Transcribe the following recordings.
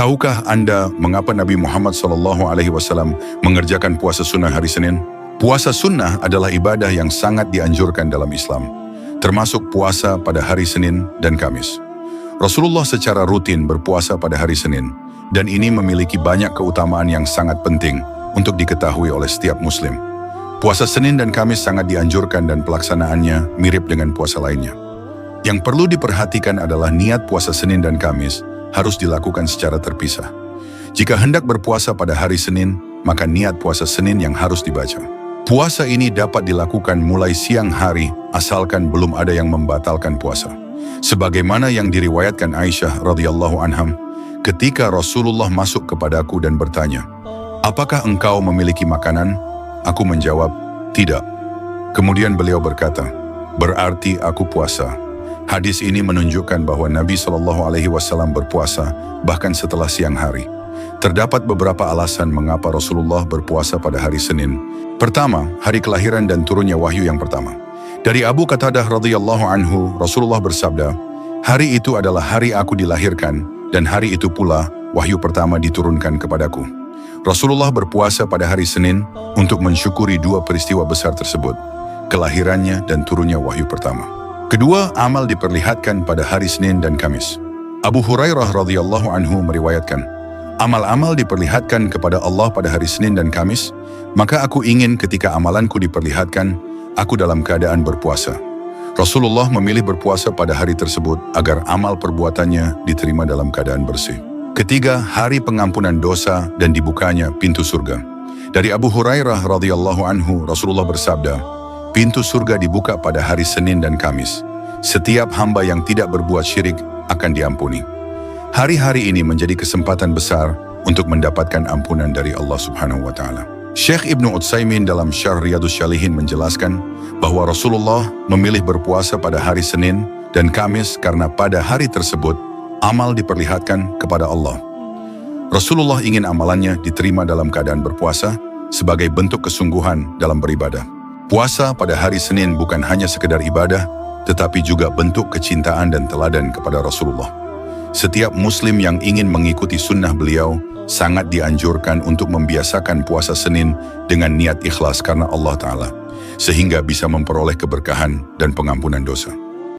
Tahukah Anda mengapa Nabi Muhammad SAW mengerjakan puasa sunnah hari Senin? Puasa sunnah adalah ibadah yang sangat dianjurkan dalam Islam, termasuk puasa pada hari Senin dan Kamis. Rasulullah secara rutin berpuasa pada hari Senin, dan ini memiliki banyak keutamaan yang sangat penting untuk diketahui oleh setiap Muslim. Puasa Senin dan Kamis sangat dianjurkan dan pelaksanaannya mirip dengan puasa lainnya. Yang perlu diperhatikan adalah niat puasa Senin dan Kamis harus dilakukan secara terpisah. Jika hendak berpuasa pada hari Senin, maka niat puasa Senin yang harus dibaca. Puasa ini dapat dilakukan mulai siang hari asalkan belum ada yang membatalkan puasa. Sebagaimana yang diriwayatkan Aisyah radhiyallahu anha, ketika Rasulullah masuk kepadaku dan bertanya, "Apakah engkau memiliki makanan?" Aku menjawab, "Tidak." Kemudian beliau berkata, "Berarti aku puasa." Hadis ini menunjukkan bahwa Nabi SAW berpuasa bahkan setelah siang hari. Terdapat beberapa alasan mengapa Rasulullah berpuasa pada hari Senin. Pertama, hari kelahiran dan turunnya wahyu yang pertama. Dari Abu Qatadah radhiyallahu anhu, Rasulullah bersabda, "Hari itu adalah hari aku dilahirkan, dan hari itu pula wahyu pertama diturunkan kepadaku." Rasulullah berpuasa pada hari Senin untuk mensyukuri dua peristiwa besar tersebut, kelahirannya dan turunnya wahyu pertama. Kedua, amal diperlihatkan pada hari Senin dan Kamis. Abu Hurairah radhiyallahu anhu meriwayatkan, "Amal-amal diperlihatkan kepada Allah pada hari Senin dan Kamis, maka aku ingin ketika amalanku diperlihatkan, aku dalam keadaan berpuasa." Rasulullah memilih berpuasa pada hari tersebut agar amal perbuatannya diterima dalam keadaan bersih. Ketiga, hari pengampunan dosa dan dibukanya pintu surga. Dari Abu Hurairah radhiyallahu anhu, Rasulullah bersabda, "Pintu surga dibuka pada hari Senin dan Kamis. Setiap hamba yang tidak berbuat syirik akan diampuni." Hari-hari ini menjadi kesempatan besar untuk mendapatkan ampunan dari Allah Subhanahu wa Ta'ala. Syekh Ibnu Utsaimin dalam Syarh Riyadhus Shalihin menjelaskan bahwa Rasulullah memilih berpuasa pada hari Senin dan Kamis karena pada hari tersebut amal diperlihatkan kepada Allah. Rasulullah ingin amalannya diterima dalam keadaan berpuasa sebagai bentuk kesungguhan dalam beribadah. Puasa pada hari Senin bukan hanya sekedar ibadah, tetapi juga bentuk kecintaan dan teladan kepada Rasulullah. Setiap Muslim yang ingin mengikuti sunnah beliau sangat dianjurkan untuk membiasakan puasa Senin dengan niat ikhlas karena Allah Ta'ala, sehingga bisa memperoleh keberkahan dan pengampunan dosa.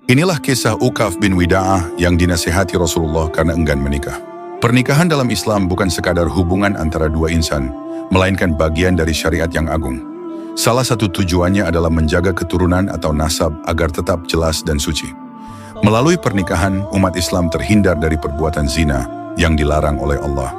Inilah kisah Uqaf bin Wida'ah yang dinasihati Rasulullah karena enggan menikah. Pernikahan dalam Islam bukan sekadar hubungan antara dua insan, melainkan bagian dari syariat yang agung. Salah satu tujuannya adalah menjaga keturunan atau nasab agar tetap jelas dan suci. Melalui pernikahan, umat Islam terhindar dari perbuatan zina yang dilarang oleh Allah.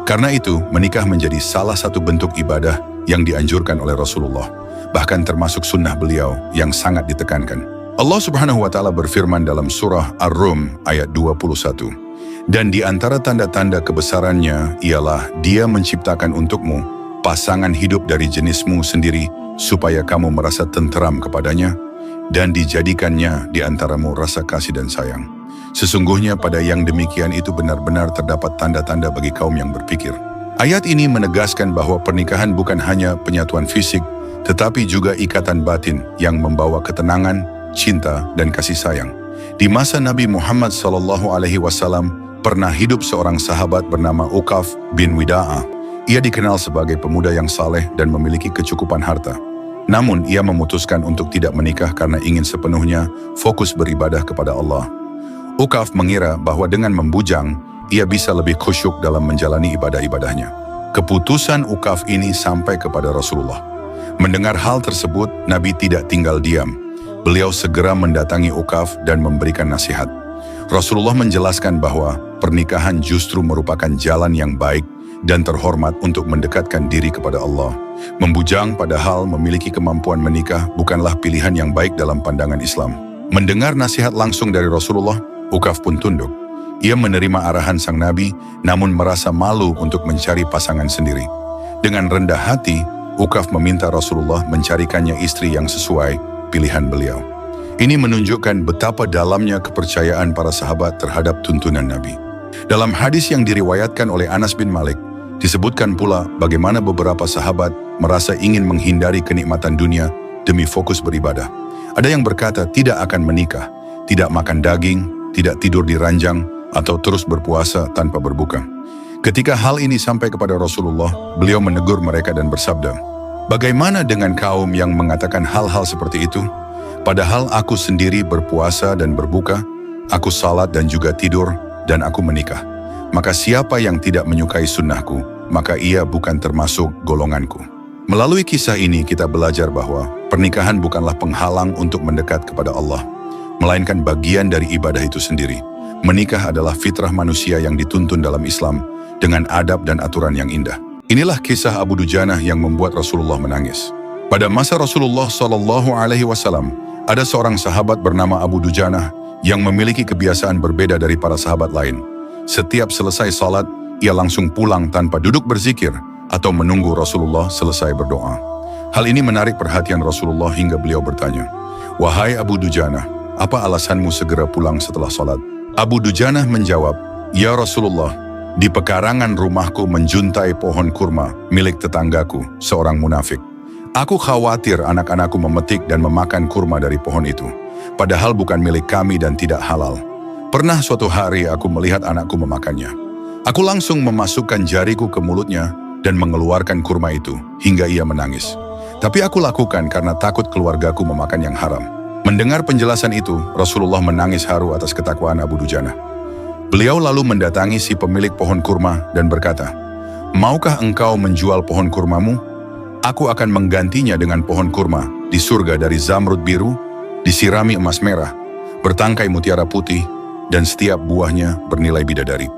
Karena itu, menikah menjadi salah satu bentuk ibadah yang dianjurkan oleh Rasulullah, bahkan termasuk sunnah beliau yang sangat ditekankan. Allah Subhanahu wa Ta'ala berfirman dalam surah Ar-Rum ayat 21, "Dan di antara tanda-tanda kebesarannya ialah Dia menciptakan untukmu pasangan hidup dari jenismu sendiri, supaya kamu merasa tenteram kepadanya, dan dijadikannya di antaramu rasa kasih dan sayang. Sesungguhnya pada yang demikian itu benar-benar terdapat tanda-tanda bagi kaum yang berpikir." Ayat ini menegaskan bahwa pernikahan bukan hanya penyatuan fisik, tetapi juga ikatan batin yang membawa ketenangan, cinta, dan kasih sayang. Di masa Nabi Muhammad SAW pernah hidup seorang sahabat bernama Uqaf bin Wida'ah. Ia dikenal sebagai pemuda yang saleh dan memiliki kecukupan harta. Namun ia memutuskan untuk tidak menikah karena ingin sepenuhnya fokus beribadah kepada Allah. Uqaf mengira bahwa dengan membujang, ia bisa lebih khusyuk dalam menjalani ibadah-ibadahnya. Keputusan Uqaf ini sampai kepada Rasulullah. Mendengar hal tersebut, Nabi tidak tinggal diam. Beliau segera mendatangi Uqaf dan memberikan nasihat. Rasulullah menjelaskan bahwa pernikahan justru merupakan jalan yang baik dan terhormat untuk mendekatkan diri kepada Allah. Membujang padahal memiliki kemampuan menikah bukanlah pilihan yang baik dalam pandangan Islam. Mendengar nasihat langsung dari Rasulullah, Uqaf pun tunduk. Ia menerima arahan sang Nabi, namun merasa malu untuk mencari pasangan sendiri. Dengan rendah hati, Uqaf meminta Rasulullah mencarikannya istri yang sesuai pilihan beliau. Ini menunjukkan betapa dalamnya kepercayaan para sahabat terhadap tuntunan Nabi. Dalam hadis yang diriwayatkan oleh Anas bin Malik, disebutkan pula bagaimana beberapa sahabat merasa ingin menghindari kenikmatan dunia demi fokus beribadah. Ada yang berkata tidak akan menikah, tidak makan daging, tidak tidur di ranjang, atau terus berpuasa tanpa berbuka. Ketika hal ini sampai kepada Rasulullah, beliau menegur mereka dan bersabda, "Bagaimana dengan kaum yang mengatakan hal-hal seperti itu? Padahal aku sendiri berpuasa dan berbuka, aku salat dan juga tidur, dan aku menikah. Maka siapa yang tidak menyukai sunnahku, maka ia bukan termasuk golonganku." Melalui kisah ini kita belajar bahwa pernikahan bukanlah penghalang untuk mendekat kepada Allah, melainkan bagian dari ibadah itu sendiri. Menikah adalah fitrah manusia yang dituntun dalam Islam dengan adab dan aturan yang indah. Inilah kisah Abu Dujanah yang membuat Rasulullah menangis. Pada masa Rasulullah SAW, ada seorang sahabat bernama Abu Dujanah yang memiliki kebiasaan berbeda dari para sahabat lain. Setiap selesai salat, ia langsung pulang tanpa duduk berzikir atau menunggu Rasulullah selesai berdoa. Hal ini menarik perhatian Rasulullah hingga beliau bertanya, "Wahai Abu Dujanah, apa alasanmu segera pulang setelah salat?" Abu Dujanah menjawab, "Ya Rasulullah, di pekarangan rumahku menjuntai pohon kurma milik tetanggaku, seorang munafik. Aku khawatir anak-anakku memetik dan memakan kurma dari pohon itu, padahal bukan milik kami dan tidak halal. Pernah suatu hari aku melihat anakku memakannya. Aku langsung memasukkan jariku ke mulutnya dan mengeluarkan kurma itu hingga ia menangis. Tapi aku lakukan karena takut keluargaku memakan yang haram." Mendengar penjelasan itu, Rasulullah menangis haru atas ketakwaan Abu Dujanah. Beliau lalu mendatangi si pemilik pohon kurma dan berkata, "Maukah engkau menjual pohon kurmamu? Aku akan menggantinya dengan pohon kurma di surga dari zamrud biru, disirami emas merah, bertangkai mutiara putih, dan setiap buahnya bernilai bidadari."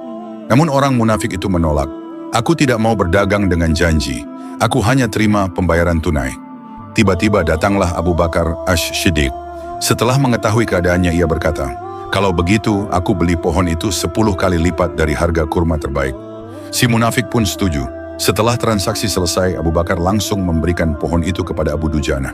Namun orang munafik itu menolak. "Aku tidak mau berdagang dengan janji. Aku hanya terima pembayaran tunai." Tiba-tiba datanglah Abu Bakar Ash-Shiddiq. Setelah mengetahui keadaannya, ia berkata, "Kalau begitu, aku beli pohon itu 10 kali lipat dari harga kurma terbaik." Si munafik pun setuju. Setelah transaksi selesai, Abu Bakar langsung memberikan pohon itu kepada Abu Dujanah.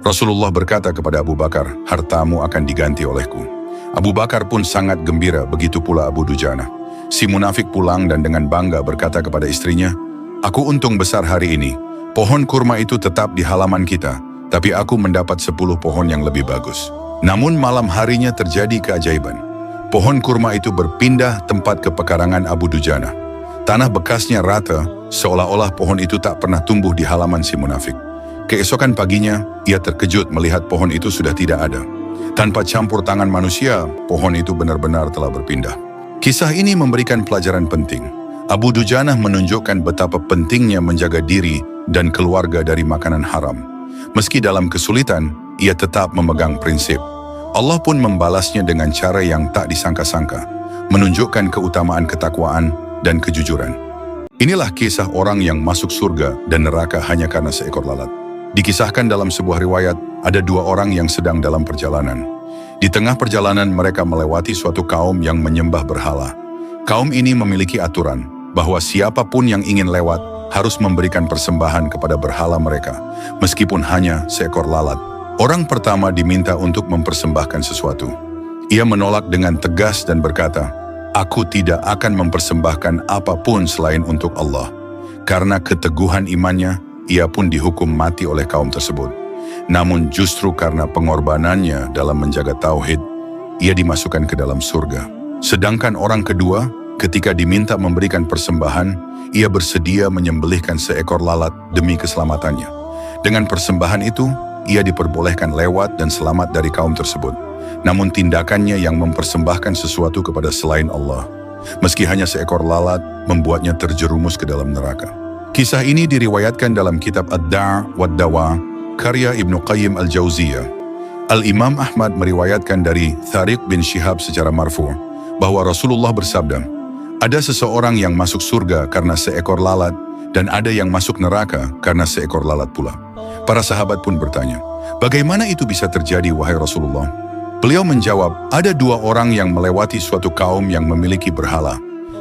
Rasulullah berkata kepada Abu Bakar, "Hartamu akan diganti olehku." Abu Bakar pun sangat gembira, begitu pula Abu Dujanah. Si munafik pulang dan dengan bangga berkata kepada istrinya, "Aku untung besar hari ini. Pohon kurma itu tetap di halaman kita, tapi aku mendapat 10 pohon yang lebih bagus." Namun malam harinya terjadi keajaiban. Pohon kurma itu berpindah tempat ke pekarangan Abu Dujanah. Tanah bekasnya rata, seolah-olah pohon itu tak pernah tumbuh di halaman si munafik. Keesokan paginya, ia terkejut melihat pohon itu sudah tidak ada. Tanpa campur tangan manusia, pohon itu benar-benar telah berpindah. Kisah ini memberikan pelajaran penting. Abu Dujanah menunjukkan betapa pentingnya menjaga diri dan keluarga dari makanan haram. Meski dalam kesulitan, ia tetap memegang prinsip. Allah pun membalasnya dengan cara yang tak disangka-sangka, menunjukkan keutamaan ketakwaan dan kejujuran. Inilah kisah orang yang masuk surga dan neraka hanya karena seekor lalat. Dikisahkan dalam sebuah riwayat, ada 2 orang yang sedang dalam perjalanan. Di tengah perjalanan mereka melewati suatu kaum yang menyembah berhala. Kaum ini memiliki aturan bahwa siapapun yang ingin lewat harus memberikan persembahan kepada berhala mereka, meskipun hanya seekor lalat. Orang pertama diminta untuk mempersembahkan sesuatu. Ia menolak dengan tegas dan berkata, "Aku tidak akan mempersembahkan apapun selain untuk Allah." Karena keteguhan imannya, ia pun dihukum mati oleh kaum tersebut. Namun justru karena pengorbanannya dalam menjaga tauhid, ia dimasukkan ke dalam surga. Sedangkan orang kedua, ketika diminta memberikan persembahan, ia bersedia menyembelihkan seekor lalat demi keselamatannya. Dengan persembahan itu, ia diperbolehkan lewat dan selamat dari kaum tersebut. Namun tindakannya yang mempersembahkan sesuatu kepada selain Allah, meski hanya seekor lalat, membuatnya terjerumus ke dalam neraka. Kisah ini diriwayatkan dalam kitab Ad-Da' wad-Dawa, karya Ibnu Qayyim al-Jauziyah. Al-Imam Ahmad meriwayatkan dari Thariq bin Shihab secara marfu' bahwa Rasulullah bersabda, "Ada seseorang yang masuk surga karena seekor lalat, dan ada yang masuk neraka karena seekor lalat pula." Para sahabat pun bertanya, "Bagaimana itu bisa terjadi, wahai Rasulullah?" Beliau menjawab, "Ada 2 orang yang melewati suatu kaum yang memiliki berhala.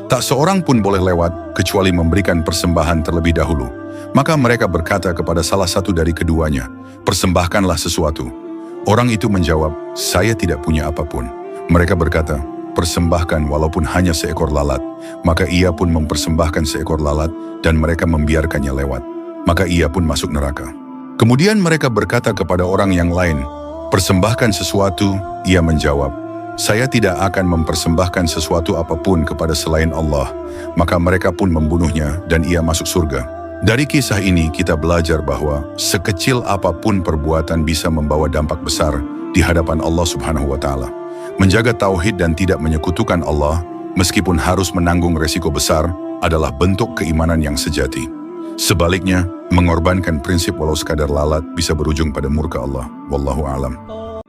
Tak seorang pun boleh lewat kecuali memberikan persembahan terlebih dahulu. Maka mereka berkata kepada salah satu dari keduanya, 'Persembahkanlah sesuatu.' Orang itu menjawab, 'Saya tidak punya apapun.' Mereka berkata, 'Persembahkan walaupun hanya seekor lalat.' Maka ia pun mempersembahkan seekor lalat dan mereka membiarkannya lewat. Maka ia pun masuk neraka. Kemudian mereka berkata kepada orang yang lain, 'Persembahkan sesuatu.' Ia menjawab, "Saya tidak akan mempersembahkan sesuatu apapun kepada selain Allah." Maka mereka pun membunuhnya dan ia masuk surga. Dari kisah ini kita belajar bahwa sekecil apapun perbuatan bisa membawa dampak besar di hadapan Allah Subhanahu wa Ta'ala. Menjaga tauhid dan tidak menyekutukan Allah, meskipun harus menanggung resiko besar, adalah bentuk keimanan yang sejati. Sebaliknya, mengorbankan prinsip walau sekadar lalat bisa berujung pada murka Allah. Wallahu a'lam.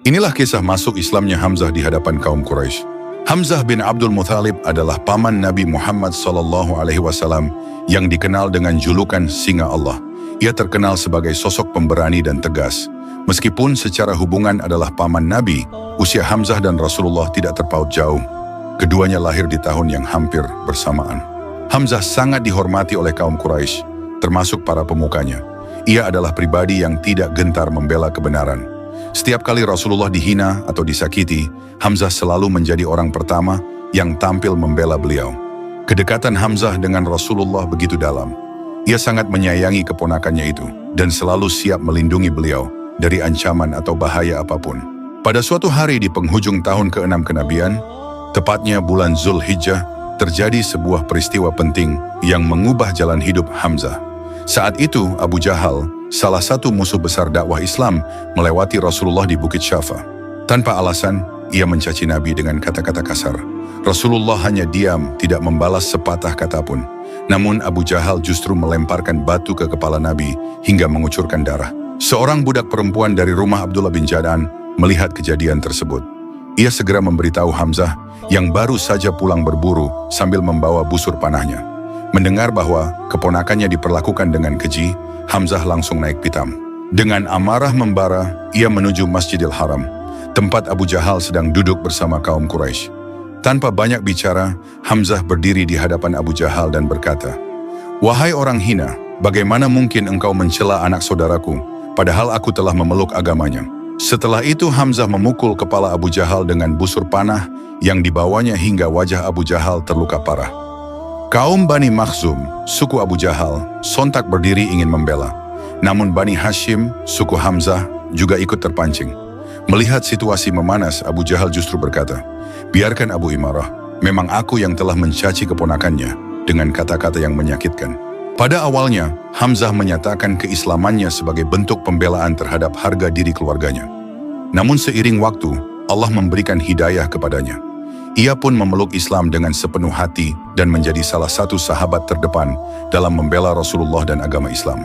Inilah kisah masuk Islamnya Hamzah di hadapan kaum Quraisy. Hamzah bin Abdul Muthalib adalah paman Nabi Muhammad SAW yang dikenal dengan julukan Singa Allah. Ia terkenal sebagai sosok pemberani dan tegas. Meskipun secara hubungan adalah paman Nabi, usia Hamzah dan Rasulullah tidak terpaut jauh. Keduanya lahir di tahun yang hampir bersamaan. Hamzah sangat dihormati oleh kaum Quraisy, termasuk para pemukanya. Ia adalah pribadi yang tidak gentar membela kebenaran. Setiap kali Rasulullah dihina atau disakiti, Hamzah selalu menjadi orang pertama yang tampil membela beliau. Kedekatan Hamzah dengan Rasulullah begitu dalam. Ia sangat menyayangi keponakannya itu dan selalu siap melindungi beliau dari ancaman atau bahaya apapun. Pada suatu hari di penghujung tahun ke-6 kenabian, tepatnya bulan Zulhijjah, terjadi sebuah peristiwa penting yang mengubah jalan hidup Hamzah. Saat itu Abu Jahal, salah satu musuh besar dakwah Islam, melewati Rasulullah di Bukit Syafa. Tanpa alasan, ia mencaci Nabi dengan kata-kata kasar. Rasulullah hanya diam, tidak membalas sepatah kata pun. Namun Abu Jahal justru melemparkan batu ke kepala Nabi hingga mengucurkan darah. Seorang budak perempuan dari rumah Abdullah bin Jad'an melihat kejadian tersebut. Ia segera memberitahu Hamzah yang baru saja pulang berburu sambil membawa busur panahnya. Mendengar bahwa keponakannya diperlakukan dengan keji, Hamzah langsung naik pitam. Dengan amarah membara, ia menuju Masjidil Haram, tempat Abu Jahal sedang duduk bersama kaum Quraisy. Tanpa banyak bicara, Hamzah berdiri di hadapan Abu Jahal dan berkata, "Wahai orang hina, bagaimana mungkin engkau mencela anak saudaraku, padahal aku telah memeluk agamanya?" Setelah itu Hamzah memukul kepala Abu Jahal dengan busur panah yang dibawanya hingga wajah Abu Jahal terluka parah. Kaum Bani Makhzum, suku Abu Jahal, sontak berdiri ingin membela. Namun Bani Hashim, suku Hamzah, juga ikut terpancing. Melihat situasi memanas, Abu Jahal justru berkata, "Biarkan Abu Imarah, memang aku yang telah mencaci keponakannya," dengan kata-kata yang menyakitkan. Pada awalnya, Hamzah menyatakan keislamannya sebagai bentuk pembelaan terhadap harga diri keluarganya. Namun seiring waktu, Allah memberikan hidayah kepadanya. Ia pun memeluk Islam dengan sepenuh hati dan menjadi salah satu sahabat terdepan dalam membela Rasulullah dan agama Islam.